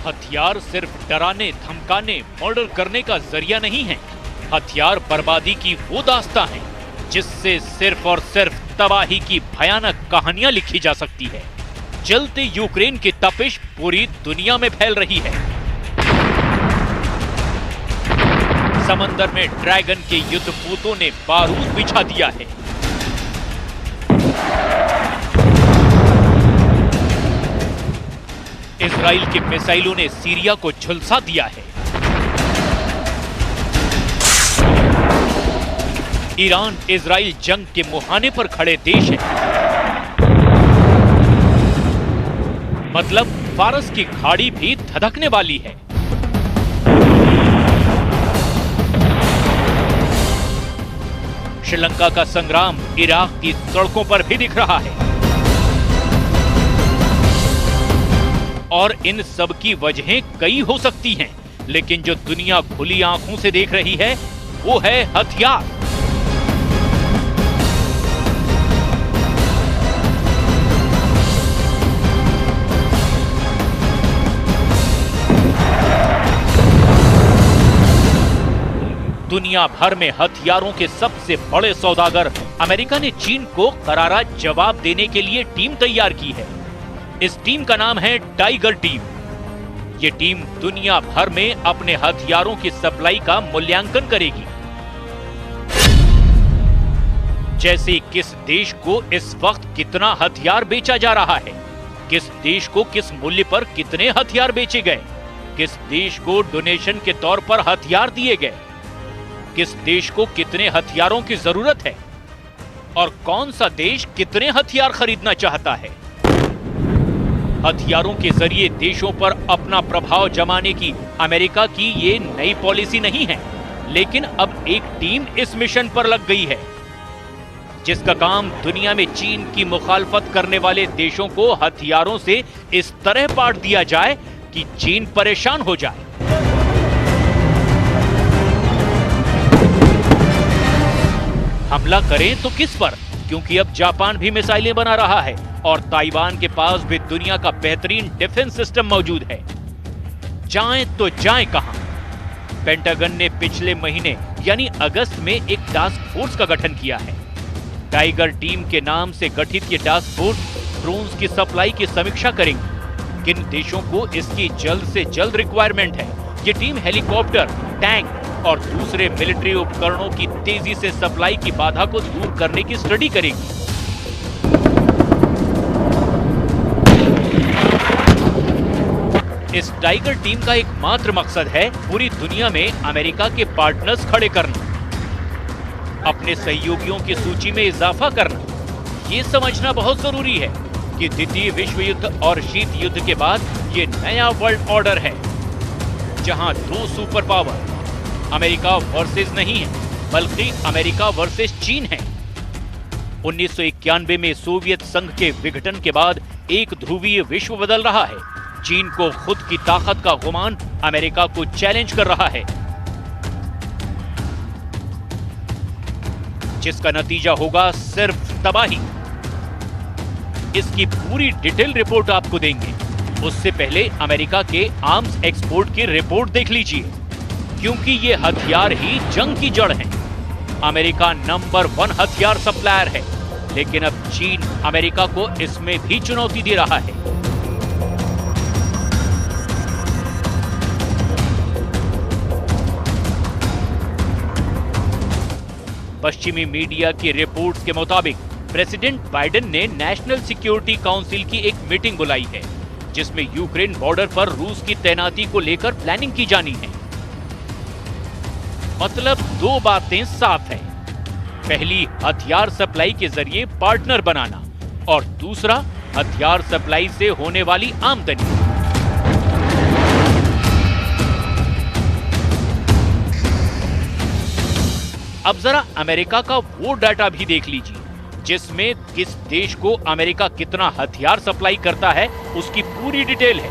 हथियार सिर्फ डराने, धमकाने, मर्डर करने का जरिया नहीं है। हथियार बर्बादी की वो दास्तां है जिससे सिर्फ और सिर्फ तबाही की भयानक कहानियां लिखी जा सकती है। जलते यूक्रेन की तपिश पूरी दुनिया में फैल रही है। समंदर में ड्रैगन के युद्धपोतों ने बारूद बिछा दिया है। इजराइल के मिसाइलों ने सीरिया को झुलसा दिया है। ईरान इजराइल जंग के मुहाने पर खड़े देश है। मतलब फारस की खाड़ी भी धधकने वाली है। श्रीलंका का संग्राम इराक की सड़कों पर भी दिख रहा है। और इन सब की वजहें कई हो सकती हैं, लेकिन जो दुनिया खुली आंखों से देख रही है वो है हथियार। दुनिया भर में हथियारों के सबसे बड़े सौदागर अमेरिका ने चीन को करारा जवाब देने के लिए टीम तैयार की है। इस टीम का नाम है टाइगर टीम। ये टीम दुनिया भर में अपने हथियारों की सप्लाई का मूल्यांकन करेगी। जैसे किस देश को इस वक्त कितना हथियार बेचा जा रहा है, किस देश को किस मूल्य पर कितने हथियार बेचे गए, किस देश को डोनेशन के तौर पर हथियार दिए गए, किस देश को कितने हथियारों की जरूरत है और कौन सा देश कितने हथियार खरीदना चाहता है। हथियारों के जरिए देशों पर अपना प्रभाव जमाने की अमेरिका की ये नई पॉलिसी नहीं है, लेकिन अब एक टीम इस मिशन पर लग गई है जिसका काम दुनिया में चीन की मुखालफत करने वाले देशों को हथियारों से इस तरह बांट दिया जाए कि चीन परेशान हो जाए। हमला करें तो किस पर, क्योंकि अब जापान भी मिसाइलें बना रहा है और ताइवान के पास भी दुनिया का बेहतरीन डिफेंस सिस्टम मौजूद है। जाएं तो जाएं कहां? पेंटागन ने पिछले महीने यानी अगस्त में एक टास्क फोर्स का गठन किया है। टाइगर टीम के नाम से गठित ये टास्क फोर्स ड्रोन्स की सप्लाई की समीक्षा करेंगी। किन देशों को इसकी जल्द से जल्द रिक्वायरमेंट है। ये टीम हेलीकॉप्टर, टैंक और दूसरे मिलिट्री उपकरणों की तेजी से सप्लाई की बाधा को दूर करने की स्टडी करेगी। इस टाइगर टीम का एकमात्र मकसद है पूरी दुनिया में अमेरिका के पार्टनर्स खड़े करना, अपने सहयोगियों की सूची में इजाफा करना। ये समझना बहुत जरूरी है कि द्वितीय विश्व युद्ध और शीत युद्ध के बाद ये नया वर्ल्ड ऑर्डर है जहां दो सुपर पावर अमेरिका वर्सेस नहीं है, बल्कि अमेरिका वर्सेस चीन है। 1991 में सोवियत संघ के विघटन के बाद एक ध्रुवीय विश्व बदल रहा है। चीन को खुद की ताकत का गुमान अमेरिका को चैलेंज कर रहा है, जिसका नतीजा होगा सिर्फ तबाही। इसकी पूरी डिटेल रिपोर्ट आपको देंगे। उससे पहले अमेरिका के आर्म्स एक्सपोर्ट की रिपोर्ट देख लीजिए, क्योंकि ये हथियार ही जंग की जड़ है। अमेरिका नंबर 1 हथियार सप्लायर है, लेकिन अब चीन अमेरिका को इसमें भी चुनौती दे रहा है। पश्चिमी मीडिया की रिपोर्ट्स के मुताबिक प्रेसिडेंट बाइडेन ने नेशनल सिक्योरिटी काउंसिल की एक मीटिंग बुलाई है, जिसमें यूक्रेन बॉर्डर पर रूस की तैनाती को लेकर प्लानिंग की जानी है। मतलब दो बातें साफ हैं। पहली, हथियार सप्लाई के जरिए पार्टनर बनाना, और दूसरा, हथियार सप्लाई से होने वाली आमदनी। अब जरा अमेरिका का वो डाटा भी देख लीजिए जिसमें किस देश को अमेरिका कितना हथियार सप्लाई करता है उसकी पूरी डिटेल है।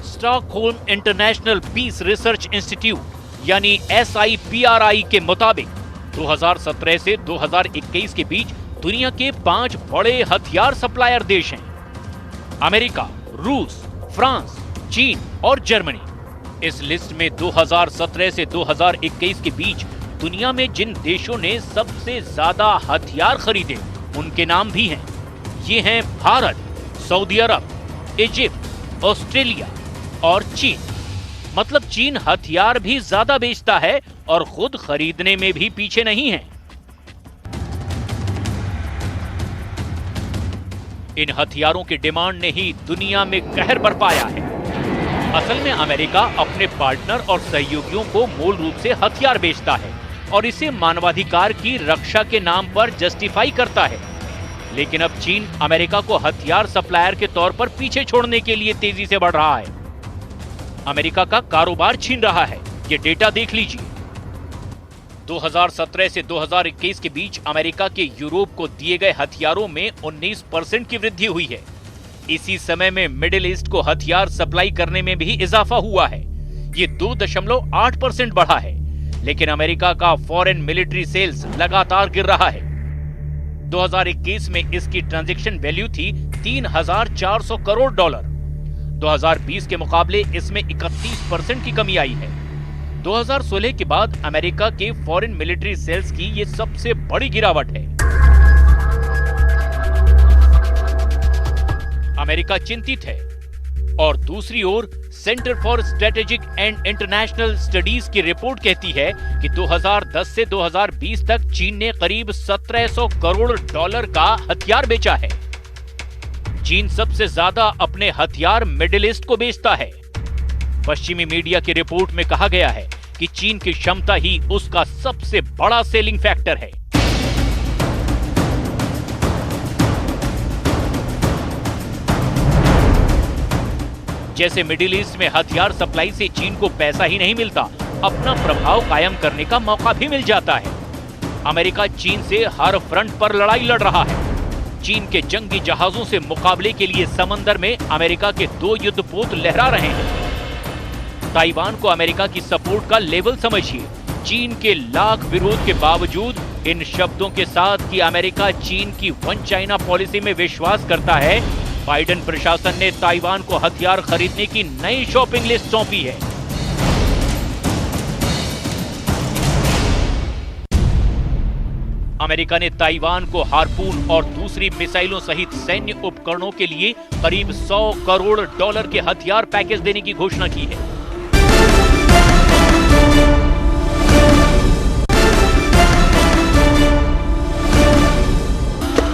Stockholm International Peace Research Institute यानी SIPRI के मुताबिक 2017 से 2021 के बीच दुनिया के 5 बड़े हथियार सप्लायर देश हैं। अमेरिका, रूस, फ्रांस, चीन और जर्मनी। इस लिस्ट में 2017 से 2021 के बीच दुनिया में जिन देशों ने सबसे ज्यादा हथियार खरीदे उनके नाम भी हैं। ये हैं भारत, सऊदी अरब, इजिप्ट, ऑस्ट्रेलिया और चीन। मतलब चीन हथियार भी ज्यादा बेचता है और खुद खरीदने में भी पीछे नहीं है। इन हथियारों की डिमांड ने ही दुनिया में कहर बरपाया है। असल में अमेरिका अपने पार्टनर और सहयोगियों को मूल रूप से हथियार बेचता है और इसे मानवाधिकार की रक्षा के नाम पर जस्टिफाई करता है। लेकिन अब चीन अमेरिका को हथियार सप्लायर के तौर पर पीछे छोड़ने के लिए तेजी से बढ़ रहा है। अमेरिका का कारोबार छीन रहा है। ये डेटा देख लीजिए। 2017 से 2021 के बीच अमेरिका के यूरोप को दिए गए हथियारों में 19% की वृद्धि हुई है। इसी समय में मिडिल ईस्ट को हथियार सप्लाई करने में भी इजाफा हुआ है। ये 2.8% बढ़ा है। लेकिन अमेरिका का फॉरेन मिलिट्री सेल्स लगातार गिर रहा है। 2021 में इसकी ट्रांजैक्शन वैल्यू थी $3,400 करोड़। 2020 के मुकाबले इसमें 31% की कमी आई है। 2016 के बाद अमेरिका के फॉरेन मिलिट्री सेल्स की ये सबसे बड़ी गिरावट है। अमेरिका चिंतित है और दूसरी ओर centre for strategic and international studies की रिपोर्ट कहती है कि 2010 से 2020 तक चीन ने करीब $1,700 करोड़ का हथियार बेचा है। चीन सबसे ज्यादा अपने हथियार मिडिल ईस्ट को बेचता है। पश्चिमी मीडिया की रिपोर्ट में कहा गया है कि चीन की क्षमता ही उसका सबसे बड़ा सेलिंग फैक्टर है। जैसे मिडिल ईस्ट में हथियार सप्लाई से चीन को पैसा ही नहीं मिलता, अपना प्रभाव कायम करने का मौका भी मिल जाता है। अमेरिका चीन से हर फ्रंट पर लड़ाई लड़ रहा है। चीन के जंगी जहाजों से मुकाबले के लिए समंदर में अमेरिका के 2 युद्धपोत लहरा रहे हैं। ताइवान को अमेरिका की सपोर्ट का लेवल समझिए। चीन के लाख विरोध के बावजूद इन शब्दों के साथ कि अमेरिका चीन की वन चाइना पॉलिसी में विश्वास करता है, बाइडेन प्रशासन ने ताइवान को हथियार खरीदने की नई शॉपिंग लिस्ट सौंपी है। अमेरिका ने ताइवान को हार्पून और दूसरी मिसाइलों सहित सैन्य उपकरणों के लिए करीब $100 करोड़ के हथियार पैकेज देने की घोषणा की है।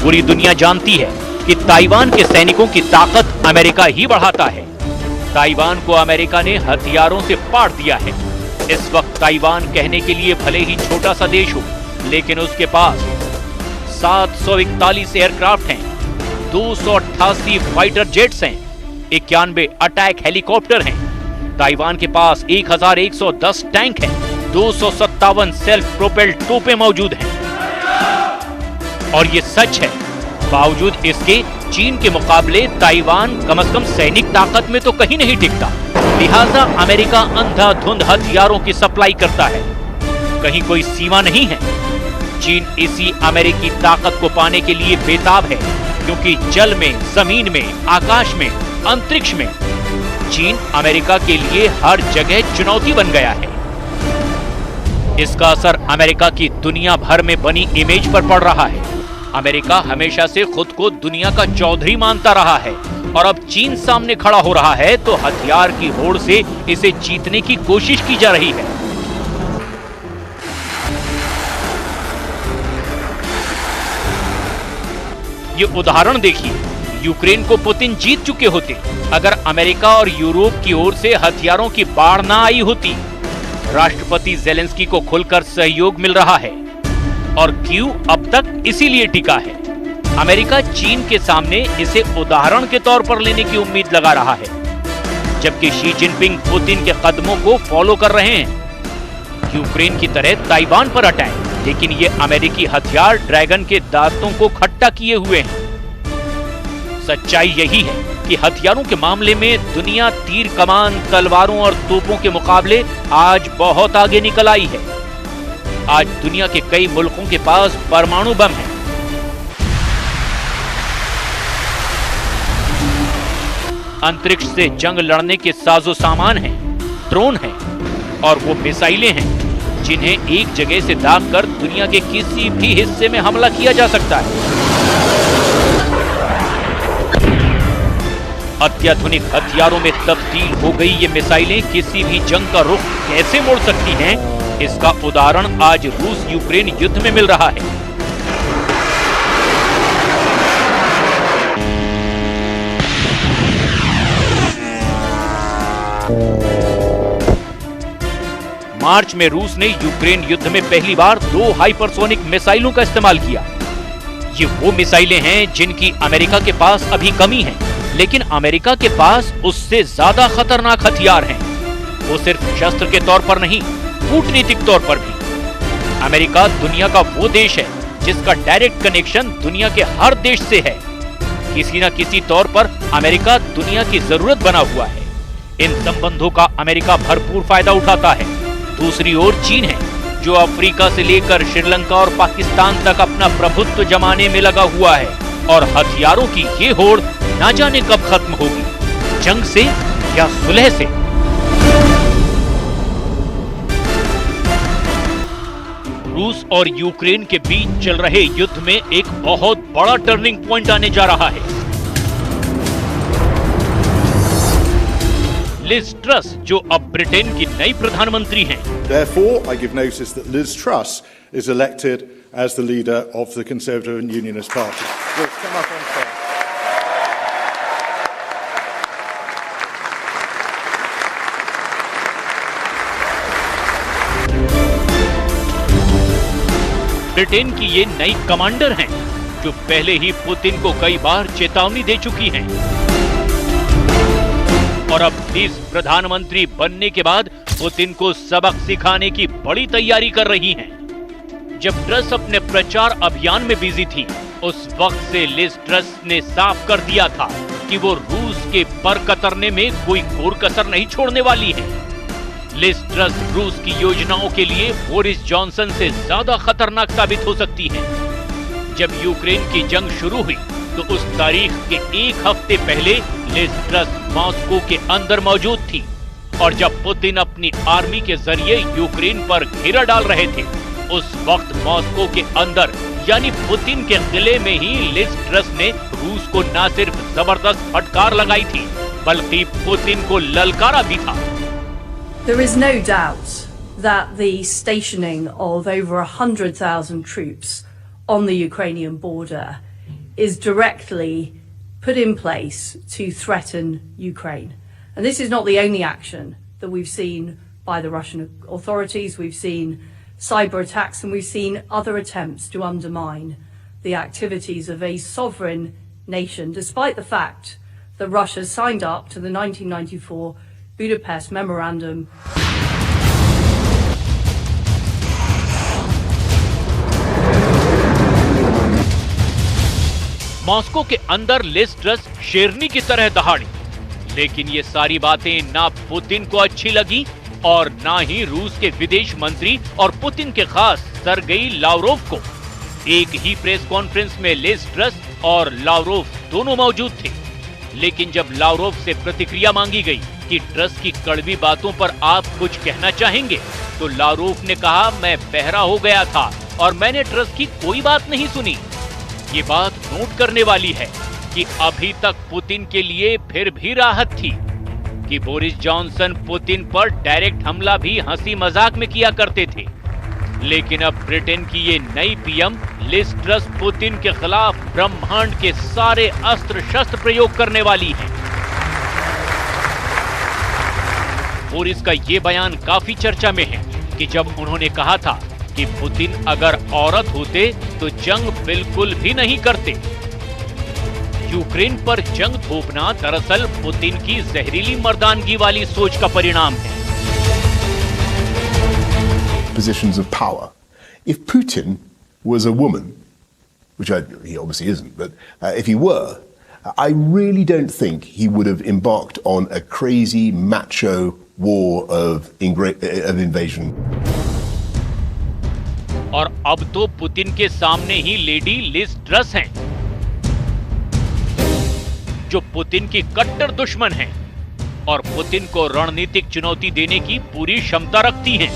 पूरी दुनिया जानती है कि ताइवान के सैनिकों की ताकत अमेरिका ही बढ़ाता है। ताइवान को अमेरिका ने हथियारों से पाट दिया है। इस वक्त ताइवान कहने के लिए भले ही छोटा सा देश हो, लेकिन उसके पास 741 एयरक्राफ्ट हैं, 288 फाइटर जेट्स हैं, 91 अटैक हेलीकॉप्टर हैं। ताइवान के पास 1110 टैंक हैं, 257 सेल्फ प्रोपेल्ड तोपें मौजूद हैं। और ये सच है, बावजूद इसके चीन के मुकाबले ताइवान कम से कम सैनिक ताकत में तो कहीं नहीं टिकता। लिहाजा अमेरिका अंधाधुंध हथियारों की सप्लाई करता है। कहीं कोई सीमा नहीं है। चीन इसी अमेरिकी ताकत को पाने के लिए बेताब है, क्योंकि जल में, जमीन में, आकाश में, अंतरिक्ष में चीन अमेरिका के लिए हर जगह चुनौती बन गया है। इसका असर अमेरिका की दुनिया भर में बनी इमेज पर पड़ रहा है। अमेरिका हमेशा से खुद को दुनिया का चौधरी मानता रहा है और अब चीन सामने खड़ा हो रहा है तो हथियार की होड़ से इसे जीतने की कोशिश की जा रही है। ये उदाहरण देखिए, यूक्रेन को पुतिन जीत चुके होते अगर अमेरिका और यूरोप की ओर से हथियारों की बाढ़ ना आई होती। राष्ट्रपति जेलेंस्की को खुलकर सहयोग मिल रहा है और क्यों अब तक इसीलिए टिका है। अमेरिका चीन के सामने इसे उदाहरण के तौर पर लेने की उम्मीद लगा रहा है, जबकि शी जिनपिंग पुतिन के कदमों को फॉलो कर रहे हैं। यूक्रेन की तरह ताइवान पर अटैक, लेकिन ये अमेरिकी हथियार ड्रैगन के दांतों को खट्टा किए हुए हैं। सच्चाई यही है कि हथियारों के मामले में दुनिया तीर कमान, तलवारों और तोपों के मुकाबले आज बहुत आगे निकल आई है। आज दुनिया के कई मुल्कों के पास परमाणु बम है। अंतरिक्ष से जंग लड़ने के साजो सामान हैं, ड्रोन हैं और वो मिसाइलें हैं जिन्हें एक जगह से दागकर दुनिया के किसी भी हिस्से में हमला किया जा सकता है। अत्याधुनिक हथियारों में तब्दील हो गई ये मिसाइलें किसी भी जंग का रुख कैसे मोड़ सकती हैं, इसका उदाहरण आज रूस यूक्रेन युद्ध में मिल रहा है। मार्च में रूस ने यूक्रेन युद्ध में पहली बार 2 हाइपरसोनिक मिसाइलों का इस्तेमाल किया। ये वो मिसाइलें हैं जिनकी अमेरिका के पास अभी कमी है, लेकिन अमेरिका के पास उससे ज्यादा खतरनाक हथियार हैं। वो सिर्फ शस्त्र के तौर पर नहीं, कूटनीतिक तौर पर भी। अमेरिका दुनिया का वो देश है जिसका डायरेक्ट कनेक्शन दुनिया के हर देश से है। किसी न किसी तौर पर अमेरिका दुनिया की जरूरत बना हुआ है। इन संबंधों का अमेरिका भरपूर फायदा उठाता है। दूसरी ओर चीन है जो अफ्रीका से लेकर श्रीलंका और पाकिस्तान तक अपना प्रभुत्व जमाने में लगा हुआ है और हथियारों की ये होड़ ना जाने कब खत्म होगी, जंग से या सुलह से। रूस और यूक्रेन के बीच चल रहे युद्ध में एक बहुत बड़ा टर्निंग पॉइंट आने जा रहा है। लिज ट्रस, जो अब ब्रिटेन की नई प्रधानमंत्री हैं। Therefore, I give notice that Liz Truss is elected as the leader of the Conservative and Unionist Party. Liz, come up on stage. Britain की ये नई कमांडर हैं, जो पहले ही पुतिन को कई बार चेतावनी दे चुकी हैं और अब इस प्रधानमंत्री बनने के बाद पुतिन को सबक सिखाने की बड़ी तैयारी कर रही हैं। जब ट्रस अपने प्रचार अभियान में बिजी थी, उस वक्त से लिज ट्रस ने साफ कर दिया था कि वो रूस के पर कतरने में कोई कोर कसर नहीं छोड़ने वाली है। लिज ट्रस रूस की योजनाओं के लिए बोरिस जॉनसन से ज्यादा खतरनाक साबित हो सकती है। जब यूक्रेन की जंग शुरू हुई तो उस तारीख के एक हफ्ते पहले लिज ट्रस मॉस्को के अंदर मौजूद थी और जब पुतिन अपनी आर्मी के जरिए यूक्रेन पर घेरा डाल रहे थे, उस वक्त मॉस्को के अंदर यानी पुतिन के किले में ही लिज ट्रस ने रूस को न सिर्फ जबरदस्त फटकार लगाई थी, बल्कि पुतिन को ललकारा भी था। There is no doubt that the stationing of over 100,000 troops on the Ukrainian border is directly put in place to threaten Ukraine. And this is not the only action that we've seen by the Russian authorities. We've seen cyber attacks and we've seen other attempts to undermine the activities of a sovereign nation, despite the fact that Russia signed up to the 1994 Budapest Memorandum. Moscow के अंदर Liz truss शेरनी की तरह दहाड़ी, लेकिन ये सारी बातें ना पुतिन को अच्छी लगी और ना ही रूस के विदेश मंत्री और पुतिन के खास सर्गेई लावरोव को। एक ही प्रेस कॉन्फ्रेंस में लिज ट्रस और लावरोव दोनों मौजूद थे, लेकिन जब लावरोव से प्रतिक्रिया मांगी गई कि ट्रस की कड़वी बातों पर आप कुछ कहना चाहेंगे, तो लावरोव ने कहा, मैं बहरा हो गया था और मैंने ट्रस की कोई बात नहीं सुनी। ये बात नोट करने वाली है कि अभी तक पुतिन के लिए फिर भी राहत थी कि बोरिस जॉनसन पुतिन पर डायरेक्ट हमला भी हंसी मजाक में किया करते थे, लेकिन अब ब्रिटेन की ये नई पीएम लिज ट्रस पुतिन के खिलाफ ब्रह्मांड के सारे अस्त्र शस्त्र प्रयोग करने वाली है। बोरिस का ये बयान काफी चर्चा में है कि जब उन्होंने कहा था कि पुतिन अगर औरत होते तो जंग बिल्कुल भी नहीं करते। यूक्रेन पर जंग थोपना दरअसल पुतिन की जहरीली मर्दानगी वाली सोच का परिणाम है। Positions of power. If Putin was a woman, which he obviously isn't, but if he were, I really don't think he would have embarked on a crazy macho war of invasion. और अब तो Putin के सामने ही lady Liz truss हैं। जो Putin की कट्टर दुश्मन हैं और पुतिन को रणनीतिक चुनौती देने की पूरी क्षमता रखती हैं।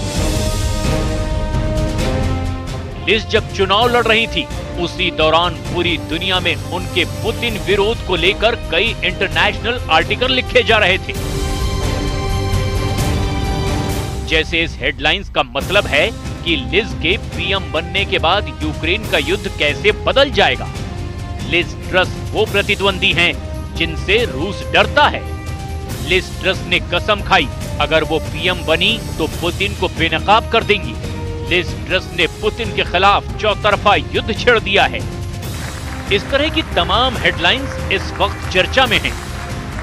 लिज जब चुनाव लड़ रही थी, उसी दौरान पूरी दुनिया में उनके पुतिन विरोध को लेकर कई इंटरनेशनल आर्टिकल लिखे जा रहे थे। जैसे इस हेडलाइंस का मतलब है कि लिज के पीएम बनने के बाद यूक्रेन का युद्ध कैसे बदल जाएगा। लिज ट्रस वो प्रतिद्वंदी हैं जिनसे रूस डरता है। लिज ट्रस ने कसम खाई, अगर वो पीएम बनी तो पुतिन को बेनकाब कर देंगी। लिज ट्रस ने पुतिन के खिलाफ चौतरफा युद्ध छेड़ दिया है। इस तरह की तमाम हेडलाइंस इस वक्त चर्चा में हैं,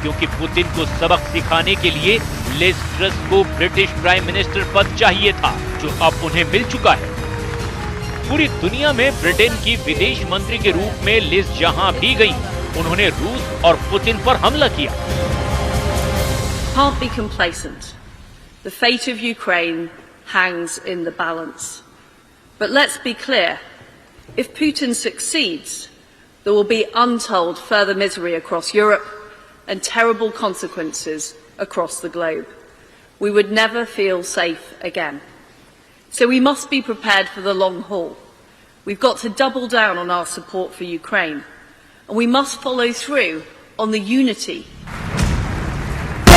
क्योंकि पुतिन को सबक सिखाने के लिए लिज ट्रस को ब्रिटिश प्राइम मिनिस्टर पद चाहिए था, जो अब उन्हें मिल चुका है। पूरी दुनिया में ब्रिटेन की विदेश मंत्री के रूप में लिज जहां भी गई, उन्होंने रूस और पुतिन पर हमला किया। Can't be complacent. The fate of Ukraine hangs in the balance. But let's be clear, if Putin succeeds, there will be untold further misery across Europe and terrible consequences across the globe. We would never feel safe again. So we must be prepared for the long haul. We've got to double down on our support for Ukraine, and we must follow through on the unity